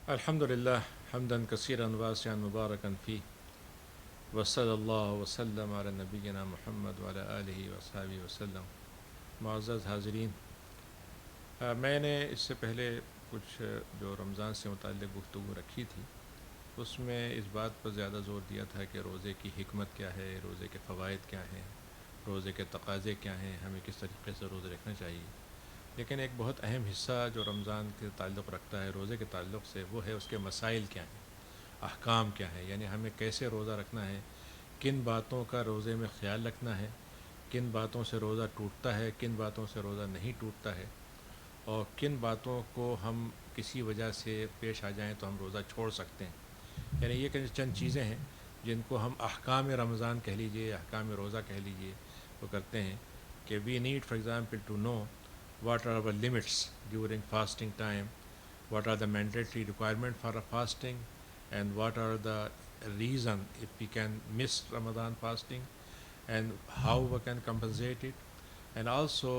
الحمدللہ حمدً کثیرًا واسعًا مبارکًا فیہ وصلی اللہ وسلم علی نبینا محمد وعلی آلہ وصحبہ وسلم۔ معزز حاضرین، میں نے اس سے پہلے کچھ جو رمضان سے متعلق گفتگو رکھی تھی اس میں اس بات پر زیادہ زور دیا تھا کہ روزے کی حکمت کیا ہے، روزے کے فوائد کیا ہیں، روزے کے تقاضے کیا ہیں، ہمیں کس طریقے سے روزے رکھنا چاہیے۔ لیکن ایک بہت اہم حصہ جو رمضان کے تعلق رکھتا ہے روزے کے تعلق سے، وہ ہے اس کے مسائل کیا ہیں، احکام کیا ہیں، یعنی ہمیں کیسے روزہ رکھنا ہے، کن باتوں کا روزے میں خیال رکھنا ہے، کن باتوں سے روزہ ٹوٹتا ہے، کن باتوں سے روزہ نہیں ٹوٹتا ہے، اور کن باتوں کو ہم کسی وجہ سے پیش آ جائیں تو ہم روزہ چھوڑ سکتے ہیں۔ یعنی یہ چند چیزیں ہیں جن کو ہم احکام رمضان کہہ لیجئے، احکام روزہ کہہ لیجئے، وہ کرتے ہیں کہ we need for example to know what are our limits during fasting time, what are the mandatory requirement for a fasting, and what are the reason if we can miss Ramadan fasting, and how we can compensate it. And also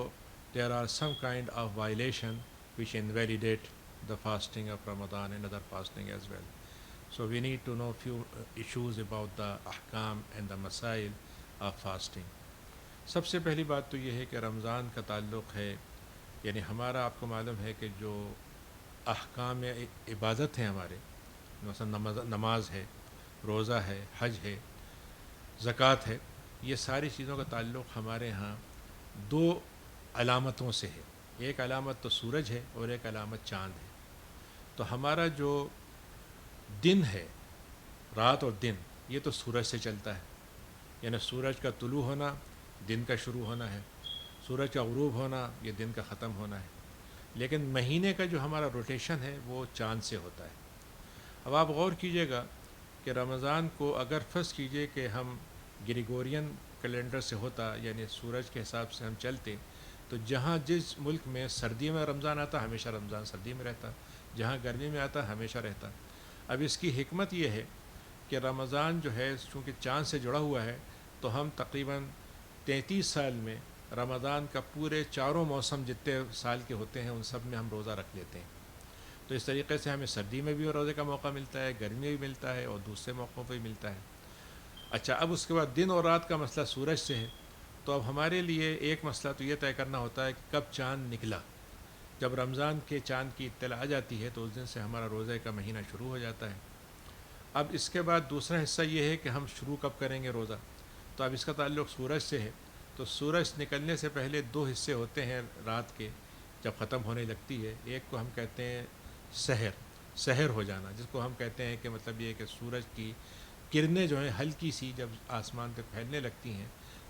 there are some kind of violation which invalidate the fasting of Ramadan and other fasting as well. So we need to know few issues about the ahkam and the masail of fasting. سب سے پہلی بات تو یہ ہے کہ رمضان کا تعلق ہے، یعنی ہمارا آپ کو معلوم ہے کہ جو احکام عبادت ہیں ہمارے، مثلا نماز ہے، روزہ ہے، حج ہے، زکوٰۃ ہے، یہ ساری چیزوں کا تعلق ہمارے ہاں دو علامتوں سے ہے۔ ایک علامت تو سورج ہے اور ایک علامت چاند ہے۔ تو ہمارا جو دن ہے، رات اور دن، یہ تو سورج سے چلتا ہے، یعنی سورج کا طلوع ہونا دن کا شروع ہونا ہے، سورج کا غروب ہونا یہ دن کا ختم ہونا ہے۔ لیکن مہینے کا جو ہمارا روٹیشن ہے وہ چاند سے ہوتا ہے۔ اب آپ غور کیجئے گا کہ رمضان کو اگر فرض کیجئے کہ ہم گریگورین کیلنڈر سے ہوتا، یعنی سورج کے حساب سے ہم چلتے، تو جہاں جس ملک میں سردی میں رمضان آتا ہمیشہ رمضان سردی میں رہتا، جہاں گرمی میں آتا ہمیشہ رہتا۔ اب اس کی حکمت یہ ہے کہ رمضان جو ہے چونکہ چاند سے جڑا ہوا ہے تو ہم تقریباً 33 سال میں رمضان کا پورے چاروں موسم جتنے سال کے ہوتے ہیں ان سب میں ہم روزہ رکھ لیتے ہیں۔ تو اس طریقے سے ہمیں سردی میں بھی روزے کا موقع ملتا ہے، گرمی میں بھی ملتا ہے، اور دوسرے موقعوں پہ بھی ملتا ہے۔ اچھا، اب اس کے بعد دن اور رات کا مسئلہ سورج سے ہے، تو اب ہمارے لیے ایک مسئلہ تو یہ طے کرنا ہوتا ہے کہ کب چاند نکلا۔ جب رمضان کے چاند کی اطلاع آ جاتی ہے تو اس دن سے ہمارا روزے کا مہینہ شروع ہو جاتا ہے۔ اب اس کے بعد دوسرا حصہ یہ ہے کہ ہم شروع کب کریں گے روزہ، تو اب اس کا تعلق سورج سے ہے۔ تو سورج نکلنے سے پہلے دو حصے ہوتے ہیں رات کے، جب ختم ہونے لگتی ہے، ایک کو ہم کہتے ہیں سحر ہو جانا، جس کو ہم کہتے ہیں کہ مطلب یہ کہ سورج کی کرنیں جو ہیں ہلکی سی جب آسمان پہ پھیلنے لگتی ہیں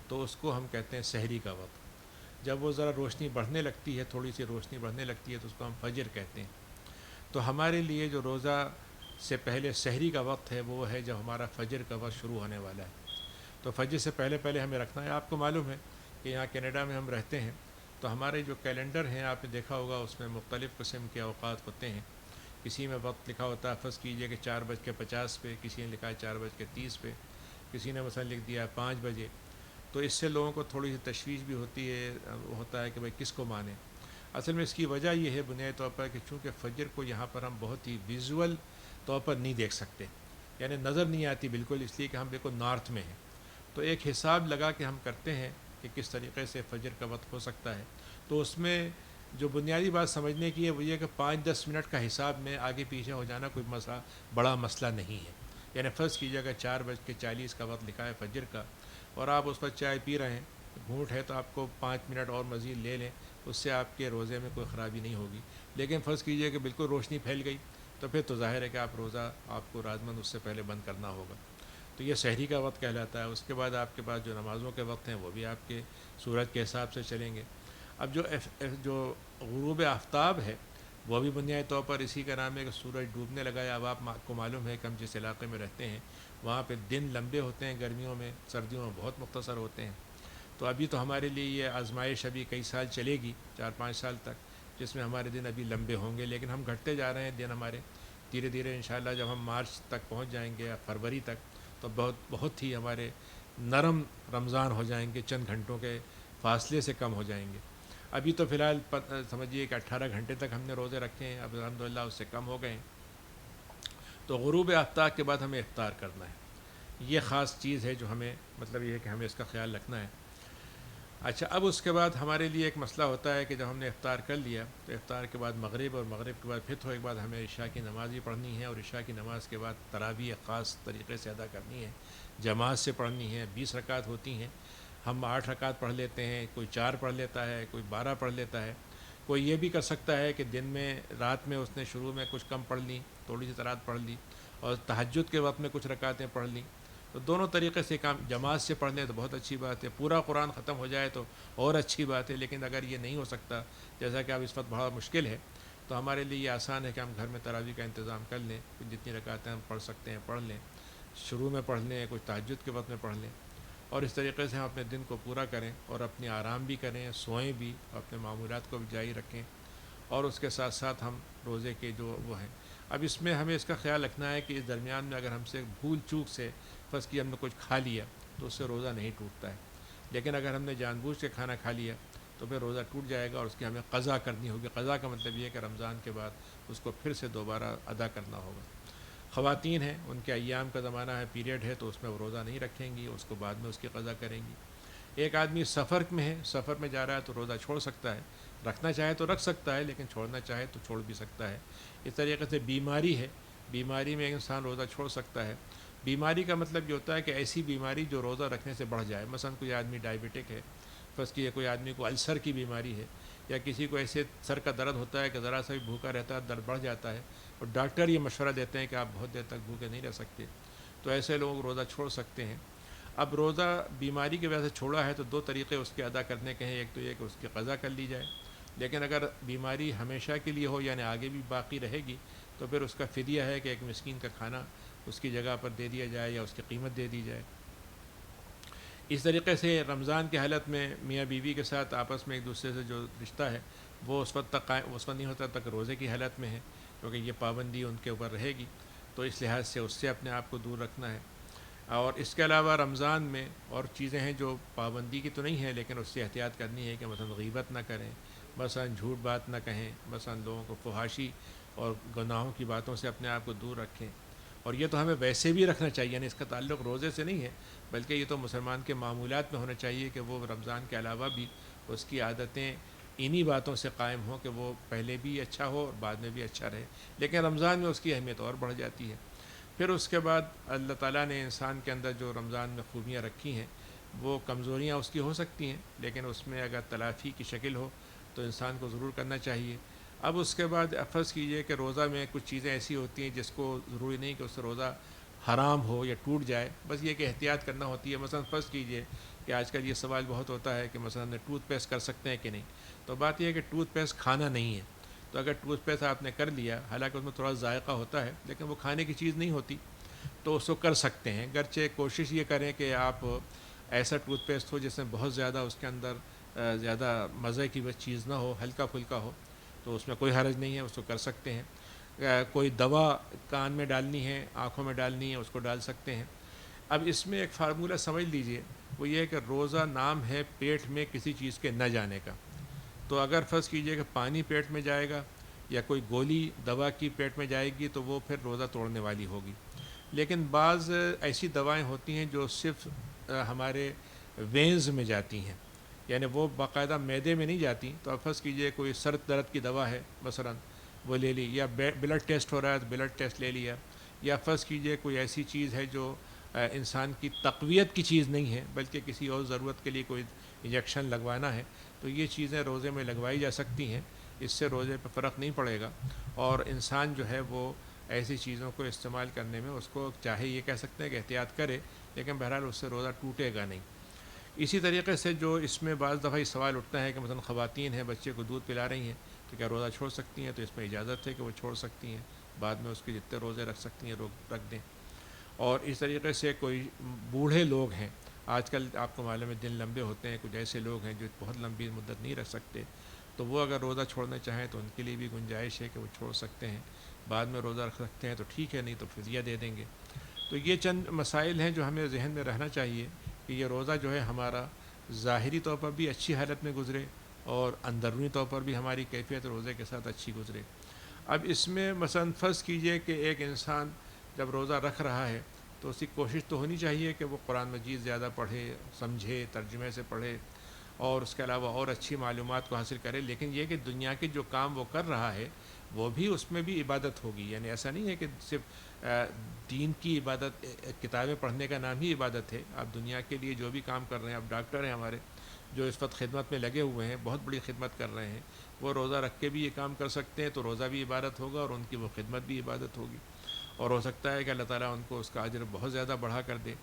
تو اس کو ہم کہتے ہیں سحری کا وقت۔ جب وہ ذرا روشنی بڑھنے لگتی ہے، تھوڑی سی روشنی بڑھنے لگتی ہے تو اس کو ہم فجر کہتے ہیں۔ تو ہمارے لیے جو روزہ سے پہلے سحری کا وقت ہے وہ ہے جب ہمارا فجر کا وقت شروع ہونے والا ہے۔ تو فجر سے پہلے پہلے ہمیں رکھنا ہے۔ آپ کو معلوم ہے کہ یہاں کینیڈا میں ہم رہتے ہیں تو ہمارے جو کیلنڈر ہیں آپ نے دیکھا ہوگا اس میں مختلف قسم کے اوقات ہوتے ہیں۔ کسی میں وقت لکھا ہوتا ہے، فرض کیجئے کہ 4:50 پہ، کسی نے لکھا ہے 4:30 پہ، کسی نے مثلا لکھ دیا ہے 5 بجے۔ تو اس سے لوگوں کو تھوڑی سی تشویش بھی ہوتی ہے، ہوتا ہے کہ بھئی کس کو مانیں۔ اصل میں اس کی وجہ یہ ہے بنیادی طور پر کہ چونکہ فجر کو یہاں پر ہم بہت ہی ویژول طور پر نہیں دیکھ سکتے، یعنی نظر نہیں آتی بالکل، اس لیے کہ ہم بالکل نارتھ میں ہیں۔ تو ایک حساب لگا کے ہم کرتے ہیں کہ کس طریقے سے فجر کا وقت ہو سکتا ہے۔ تو اس میں جو بنیادی بات سمجھنے کی ہے وہ یہ کہ 5-10 منٹ کا حساب میں آگے پیچھے ہو جانا کوئی مسئلہ بڑا مسئلہ نہیں ہے۔ یعنی فرض کیجیے اگر 4:40 کا وقت لکھا ہے فجر کا اور آپ اس پر چائے پی رہے ہیں، گھونٹ ہے تو آپ کو 5 منٹ اور مزید لے لیں، اس سے آپ کے روزے میں کوئی خرابی نہیں ہوگی۔ لیکن فرض کیجیے کہ بالکل روشنی پھیل گئی تو پھر تو ظاہر ہے کہ آپ روزہ آپ کو رات مند اس سے پہلے بند کرنا ہوگا۔ تو یہ سحری کا وقت کہلاتا ہے۔ اس کے بعد آپ کے پاس جو نمازوں کے وقت ہیں وہ بھی آپ کے سورج کے حساب سے چلیں گے۔ اب جو غروب آفتاب ہے وہ بھی بنیادی طور پر اسی کا نام ہے کہ سورج ڈوبنے لگا ہے۔ اب آپ کو معلوم ہے کہ ہم جس علاقے میں رہتے ہیں وہاں پہ دن لمبے ہوتے ہیں گرمیوں میں، سردیوں میں بہت مختصر ہوتے ہیں۔ تو ابھی تو ہمارے لیے یہ آزمائش ابھی کئی سال چلے گی، 4-5 سال تک، جس میں ہمارے دن ابھی لمبے ہوں گے، لیکن ہم گھٹتے جا رہے ہیں دن ہمارے دھیرے دھیرے۔ انشاءاللہ جب ہم مارچ تک پہنچ جائیں گے یا فروری تک تو بہت ہی ہمارے نرم رمضان ہو جائیں گے، چند گھنٹوں کے فاصلے سے کم ہو جائیں گے۔ ابھی تو فی الحال سمجھیے کہ 18 گھنٹے تک ہم نے روزے رکھے ہیں، اب الحمدللہ اس سے کم ہو گئے ہیں۔ تو غروب آفتاب کے بعد ہمیں افطار کرنا ہے. یہ خاص چیز ہے جو ہمیں مطلب یہ ہے کہ ہمیں اس کا خیال رکھنا ہے. اچھا، اب اس کے بعد ہمارے لیے ایک مسئلہ ہوتا ہے کہ جب ہم نے افطار کر لیا تو افطار کے بعد مغرب، اور مغرب کے بعد پھر تھوڑے کے بعد ہمیں عشاء کی نماز بھی پڑھنی ہے، اور عشاء کی نماز کے بعد تراویح خاص طریقے سے ادا کرنی ہے، جماعت سے پڑھنی ہے. 20 رکعت ہوتی ہیں، ہم 8 رکعت پڑھ لیتے ہیں، کوئی 4 پڑھ لیتا ہے، کوئی 12 پڑھ لیتا ہے. کوئی یہ بھی کر سکتا ہے کہ دن میں رات میں اس نے شروع میں کچھ کم پڑھ لی، تھوڑی سی رات پڑھ لی، اور تہجد کے وقت میں کچھ رکعتیں پڑھ لیں. تو دونوں طریقے سے کام جماعت سے پڑھ لیں تو بہت اچھی بات ہے. پورا قرآن ختم ہو جائے تو اور اچھی بات ہے، لیکن اگر یہ نہیں ہو سکتا، جیسا کہ اب اس وقت بڑا مشکل ہے، تو ہمارے لیے یہ آسان ہے کہ ہم گھر میں تراویح کا انتظام کر لیں. جتنی رکعتیں ہم پڑھ سکتے ہیں پڑھ لیں، شروع میں پڑھ لیں، کچھ تہجد کے وقت میں پڑھ لیں، اور اس طریقے سے ہم اپنے دن کو پورا کریں اور اپنی آرام بھی کریں، سوئیں بھی، اپنے معمولات کو بھی جاری رکھیں، اور اس کے ساتھ ساتھ ہم روزے کے جو وہ ہیں. اب اس میں ہمیں اس کا خیال رکھنا ہے کہ اس درمیان میں اگر ہم سے بھول چوک سے فرض کی ہم نے کچھ کھا لیا تو اس سے روزہ نہیں ٹوٹتا ہے، لیکن اگر ہم نے جان بوجھ کے کھانا کھا لیا تو پھر روزہ ٹوٹ جائے گا، اور اس کی ہمیں قضا کرنی ہوگی. قضا کا مطلب یہ ہے کہ رمضان کے بعد اس کو پھر سے دوبارہ ادا کرنا ہوگا. خواتین ہیں، ان کے ایام کا زمانہ ہے، پیریڈ ہے، تو اس میں وہ روزہ نہیں رکھیں گی، اس کو بعد میں اس کی قضا کریں گی. ایک آدمی سفر میں ہے، سفر میں جا رہا ہے تو روزہ چھوڑ سکتا ہے، رکھنا چاہے تو رکھ سکتا ہے، لیکن چھوڑنا چاہے تو چھوڑ بھی سکتا ہے. اس طریقے سے بیماری ہے، بیماری میں انسان روزہ چھوڑ سکتا ہے. بیماری کا مطلب یہ ہوتا ہے کہ ایسی بیماری جو روزہ رکھنے سے بڑھ جائے. مثلا کوئی آدمی ڈائبٹک ہے، فرض کیجیے کوئی آدمی کو السر کی بیماری ہے، یا کسی کو ایسے سر کا درد ہوتا ہے کہ ذرا سا بھی بھوکا رہتا ہے درد بڑھ جاتا ہے، اور ڈاکٹر یہ مشورہ دیتے ہیں کہ آپ بہت دیر تک بھوکے نہیں رہ سکتے، تو ایسے لوگ روزہ چھوڑ سکتے ہیں. اب روزہ بیماری کی وجہ سے چھوڑا ہے تو 2 طریقے اس کے ادا کرنے کے ہیں. ایک تو یہ کہ اس کی قضا کر لی جائے، لیکن اگر بیماری ہمیشہ کے لیے ہو، یعنی آگے بھی باقی رہے گی، تو پھر اس کا فدیہ ہے کہ ایک مسکین کا کھانا اس کی جگہ پر دے دیا جائے یا اس کی قیمت دے دی جائے. اس طریقے سے رمضان کی حالت میں میاں بیوی کے ساتھ آپس میں ایک دوسرے سے جو رشتہ ہے وہ اس وقت تک قائم، اس وقت نہیں ہوتا تک روزے کی حالت میں ہے، کیونکہ یہ پابندی ان کے اوپر رہے گی، تو اس لحاظ سے اس سے اپنے آپ کو دور رکھنا ہے. اور اس کے علاوہ رمضان میں اور چیزیں ہیں جو پابندی کی تو نہیں ہیں، لیکن اس سے احتیاط کرنی ہے کہ مثلا غیبت نہ کریں، مثلا جھوٹ بات نہ کہیں، مثلا لوگوں کو فحاشی اور گناہوں کی باتوں سے اپنے آپ کو دور رکھیں. اور یہ تو ہمیں ویسے بھی رکھنا چاہیے، یعنی اس کا تعلق روزے سے نہیں ہے، بلکہ یہ تو مسلمان کے معمولات میں ہونا چاہیے کہ وہ رمضان کے علاوہ بھی اس کی عادتیں انہی باتوں سے قائم ہوں کہ وہ پہلے بھی اچھا ہو اور بعد میں بھی اچھا رہے. لیکن رمضان میں اس کی اہمیت اور بڑھ جاتی ہے. پھر اس کے بعد اللہ تعالیٰ نے انسان کے اندر جو رمضان میں خوبیاں رکھی ہیں، وہ کمزوریاں اس کی ہو سکتی ہیں، لیکن اس میں اگر تلافی کی شکل ہو تو انسان کو ضرور کرنا چاہیے. اب اس کے بعد فرض کیجئے کہ روزہ میں کچھ چیزیں ایسی ہوتی ہیں جس کو ضروری نہیں کہ اس سے روزہ حرام ہو یا ٹوٹ جائے، بس یہ کہ احتیاط کرنا ہوتی ہے. مثلا فرض کیجئے کہ آج کل یہ سوال بہت ہوتا ہے کہ مثلا ٹوتھ پیسٹ کر سکتے ہیں کہ نہیں. تو بات یہ ہے کہ ٹوتھ پیسٹ کھانا نہیں ہے، تو اگر ٹوتھ پیسٹ آپ نے کر لیا، حالانکہ اس میں تھوڑا ذائقہ ہوتا ہے لیکن وہ کھانے کی چیز نہیں ہوتی، تو اس کو کر سکتے ہیں. گرچہ کوشش یہ کریں کہ آپ ایسا ٹوتھ پیسٹ ہو جس میں بہت زیادہ اس کے اندر زیادہ مزے کی چیز نہ ہو، ہلکا پھلکا ہو، تو اس میں کوئی حرج نہیں ہے، اس کو کر سکتے ہیں. کوئی دوا کان میں ڈالنی ہے، آنکھوں میں ڈالنی ہے، اس کو ڈال سکتے ہیں. اب اس میں ایک فارمولہ سمجھ لیجئے، وہ یہ ہے کہ روزہ نام ہے پیٹ میں کسی چیز کے نہ جانے کا. تو اگر فرض کیجئے کہ پانی پیٹ میں جائے گا یا کوئی گولی دوا کی پیٹ میں جائے گی تو وہ پھر روزہ توڑنے والی ہوگی. لیکن بعض ایسی دوائیں ہوتی ہیں جو صرف ہمارے وینز میں جاتی ہیں، یعنی وہ باقاعدہ معدے میں نہیں جاتی. تو اب فرض کیجئے کوئی سر درد کی دوا ہے مثلا، وہ لے لی، یا بلڈ ٹیسٹ ہو رہا ہے تو بلڈ ٹیسٹ لے لیا، یا فرض کیجئے کوئی ایسی چیز ہے جو انسان کی تقویت کی چیز نہیں ہے بلکہ کسی اور ضرورت کے لیے کوئی انجیکشن لگوانا ہے، تو یہ چیزیں روزے میں لگوائی جا سکتی ہیں. اس سے روزے پہ فرق نہیں پڑے گا، اور انسان جو ہے وہ ایسی چیزوں کو استعمال کرنے میں اس کو چاہے یہ کہہ سکتے ہیں کہ احتیاط کرے، لیکن بہرحال اس سے روزہ ٹوٹے گا نہیں. اسی طریقے سے جو اس میں بعض دفعہ سوال اٹھتا ہے کہ مثلا خواتین ہیں، بچے کو دودھ پلا رہی ہیں تو کیا روزہ چھوڑ سکتی ہیں؟ تو اس میں اجازت ہے کہ وہ چھوڑ سکتی ہیں، بعد میں اس کے جتنے روزے رکھ سکتی ہیں رکھ دیں. اور اس طریقے سے کوئی بوڑھے لوگ ہیں، آج کل آپ کو معلوم ہے دن لمبے ہوتے ہیں، کچھ ایسے لوگ ہیں جو بہت لمبی مدت نہیں رکھ سکتے، تو وہ اگر روزہ چھوڑنا چاہیں تو ان کے لیے بھی گنجائش ہے کہ وہ چھوڑ سکتے ہیں، بعد میں روزہ رکھ سکتے ہیں تو ٹھیک ہے، نہیں تو فدیہ دے دیں گے. تو یہ چند مسائل ہیں جو ہمیں ذہن میں رہنا چاہیے کہ یہ روزہ جو ہے ہمارا ظاہری طور پر بھی اچھی حالت میں گزرے اور اندرونی طور پر بھی ہماری کیفیت روزے کے ساتھ اچھی گزرے. اب اس میں مثلا فرض کیجئے کہ ایک انسان جب روزہ رکھ رہا ہے تو اس کی کوشش تو ہونی چاہیے کہ وہ قرآن مجید زیادہ پڑھے، سمجھے، ترجمے سے پڑھے، اور اس کے علاوہ اور اچھی معلومات کو حاصل کرے. لیکن یہ کہ دنیا کے جو کام وہ کر رہا ہے وہ بھی اس میں بھی عبادت ہوگی. یعنی ایسا نہیں ہے کہ صرف دین کی عبادت، کتابیں پڑھنے کا نام ہی عبادت ہے. آپ دنیا کے لیے جو بھی کام کر رہے ہیں، آپ ڈاکٹر ہیں ہمارے جو اس وقت خدمت میں لگے ہوئے ہیں، بہت بڑی خدمت کر رہے ہیں، وہ روزہ رکھ کے بھی یہ کام کر سکتے ہیں، تو روزہ بھی عبادت ہوگا اور ان کی وہ خدمت بھی عبادت ہوگی، اور ہو سکتا ہے کہ اللہ تعالیٰ ان کو اس کا اجر بہت زیادہ بڑھا کر دے.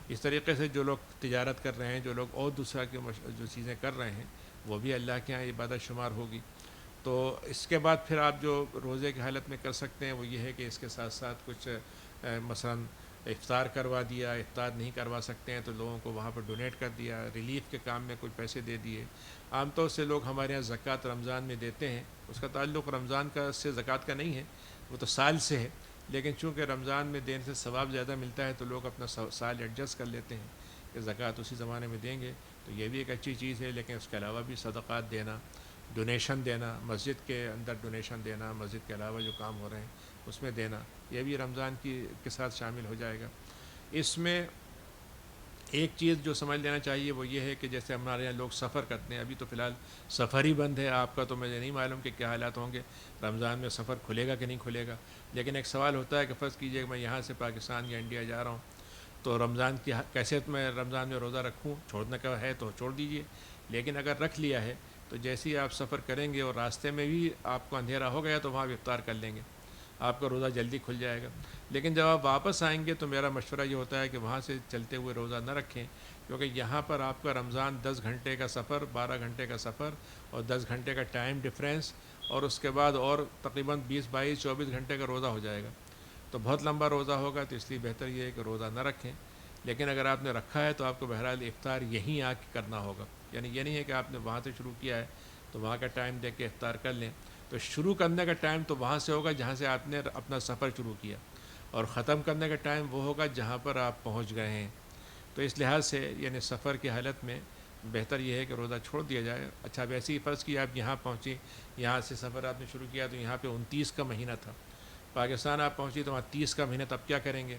اس طریقے سے جو لوگ تجارت کر رہے ہیں، جو لوگ اور دوسرا کے جو چیزیں کر رہے ہیں، وہ بھی اللہ کے ہاں عبادت شمار ہوگی. تو اس کے بعد پھر آپ جو روزے کی حالت میں کر سکتے ہیں وہ یہ ہے کہ اس کے ساتھ ساتھ کچھ مثلاً افطار کروا دیا. افطار نہیں کروا سکتے ہیں تو لوگوں کو وہاں پر ڈونیٹ کر دیا، ریلیف کے کام میں کچھ پیسے دے دیے. عام طور سے لوگ ہمارے یہاں زکوٰۃ رمضان میں دیتے ہیں، اس کا تعلق رمضان کا سے زکوٰۃ کا نہیں ہے، وہ تو سال سے ہے. لیکن چونکہ رمضان میں دینے سے ثواب زیادہ ملتا ہے تو لوگ اپنا سال ایڈجسٹ کر لیتے ہیں کہ زکوٰۃ اسی زمانے میں دیں گے. تو یہ بھی ایک اچھی چیز ہے. لیکن اس کے علاوہ بھی صدقات دینا، ڈونیشن دینا، مسجد کے اندر ڈونیشن دینا، مسجد کے علاوہ جو کام ہو رہے ہیں اس میں دینا، یہ بھی رمضان کے ساتھ شامل ہو جائے گا. اس میں ایک چیز جو سمجھ لینا چاہیے وہ یہ ہے کہ جیسے ہمارے یہاں لوگ سفر کرتے ہیں، ابھی تو فی الحال سفر ہی بند ہے. آپ کا تو مجھے نہیں معلوم کہ کیا حالات ہوں گے، رمضان میں سفر کھلے گا کہ نہیں کھلے گا. لیکن ایک سوال ہوتا ہے کہ فرض کیجئے کہ میں یہاں سے پاکستان یا انڈیا جا رہا ہوں، تو رمضان کی کیسے میں رمضان میں روزہ رکھوں؟ چھوڑنے کا ہے تو چھوڑ دیجئے. لیکن اگر رکھ لیا ہے تو جیسے ہی آپ سفر کریں گے اور راستے میں بھی آپ کو اندھیرا ہو گیا تو وہاں بھی افطار کر لیں گے، آپ کا روزہ جلدی کھل جائے گا. لیکن جب آپ واپس آئیں گے تو میرا مشورہ یہ ہوتا ہے کہ وہاں سے چلتے ہوئے روزہ نہ رکھیں، کیونکہ یہاں پر آپ کا رمضان 10 گھنٹے کا سفر، 12 گھنٹے کا سفر اور 10 گھنٹے کا ٹائم ڈفرینس، اور اس کے بعد اور تقریباً 20، 22، 24 گھنٹے کا روزہ ہو جائے گا. تو بہت لمبا روزہ ہوگا، تو اس لیے بہتر یہ ہے کہ روزہ نہ رکھیں. لیکن اگر آپ نے رکھا ہے تو آپ کو بہرحال افطار یہیں آ کے کرنا ہوگا. یعنی یہ نہیں ہے کہ آپ نے وہاں سے شروع کیا ہے تو وہاں کا ٹائم دیکھ کے افطار کر لیں. تو شروع کرنے کا ٹائم تو وہاں سے ہوگا جہاں سے آپ نے اپنا سفر شروع کیا، اور ختم کرنے کا ٹائم وہ ہوگا جہاں پر آپ پہنچ گئے ہیں. تو اس لحاظ سے یعنی سفر کی حالت میں بہتر یہ ہے کہ روزہ چھوڑ دیا جائے. اچھا ویسے ہی فرض کی آپ یہاں پہنچی، یہاں سے سفر آپ نے شروع کیا تو یہاں پہ 29 کا مہینہ تھا، پاکستان آپ پہنچی تو وہاں 30 کا مہینہ، تب کیا کریں گے؟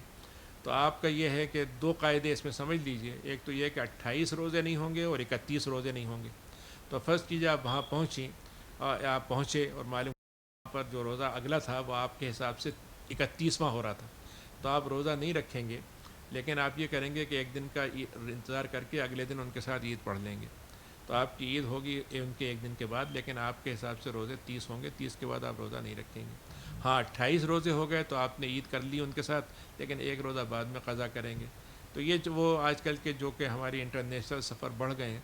تو آپ کا یہ ہے کہ دو قاعدے اس میں سمجھ لیجئے. ایک تو یہ کہ 28 روزے نہیں ہوں گے اور 31 روزے نہیں ہوں گے. تو فرض کیجئے آپ وہاں پہنچیں، آپ پہنچے اور معلوم وہاں پر جو روزہ اگلا تھا وہ آپ کے حساب سے 31واں ہو رہا تھا، تو آپ روزہ نہیں رکھیں گے. لیکن آپ یہ کریں گے کہ ایک دن کا انتظار کر کے اگلے دن ان کے ساتھ عید پڑھ لیں گے. تو آپ کی عید ہوگی ان کے ایک دن کے بعد، لیکن آپ کے حساب سے روزے 30 ہوں گے. 30 کے بعد آپ روزہ نہیں رکھیں گے. ہاں 28 روزے ہو گئے تو آپ نے عید کر لی ان کے ساتھ، لیکن ایک روزہ بعد میں قضا کریں گے. تو یہ وہ آج کل کے جو کہ ہماری انٹرنیشنل سفر بڑھ گئے ہیں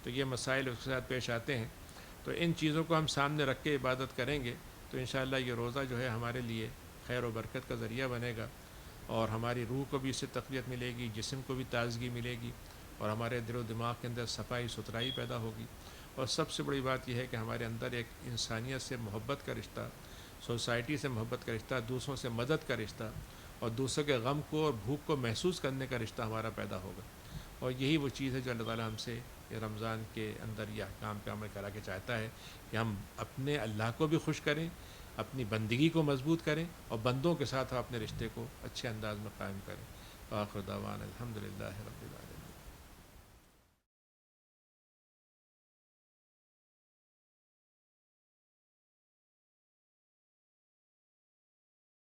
تو یہ مسائل اس کے ساتھ پیش آتے ہیں. تو ان چیزوں کو ہم سامنے رکھ کے عبادت کریں گے تو انشاءاللہ یہ روزہ جو ہے ہمارے لیے خیر و برکت کا ذریعہ بنے گا، اور ہماری روح کو بھی اس سے تقویت ملے گی، جسم کو بھی تازگی ملے گی، اور ہمارے دل و دماغ کے اندر صفائی ستھرائی پیدا ہوگی. اور سب سے بڑی بات یہ ہے کہ ہمارے اندر ایک انسانیت سے محبت کا رشتہ، سوسائٹی سے محبت کا رشتہ، دوسروں سے مدد کا رشتہ، اور دوسروں کے غم کو اور بھوک کو محسوس کرنے کا رشتہ ہمارا پیدا ہوگا. اور یہی وہ چیز ہے جو اللہ تعالیٰ ہم سے یہ رمضان کے اندر یہ احکام پہ عمل کرا کے چاہتا ہے کہ ہم اپنے اللہ کو بھی خوش کریں، اپنی بندگی کو مضبوط کریں، اور بندوں کے ساتھ اپنے رشتے کو اچھے انداز میں قائم کریں. آخر دعوانا الحمدللہ رب العالمین.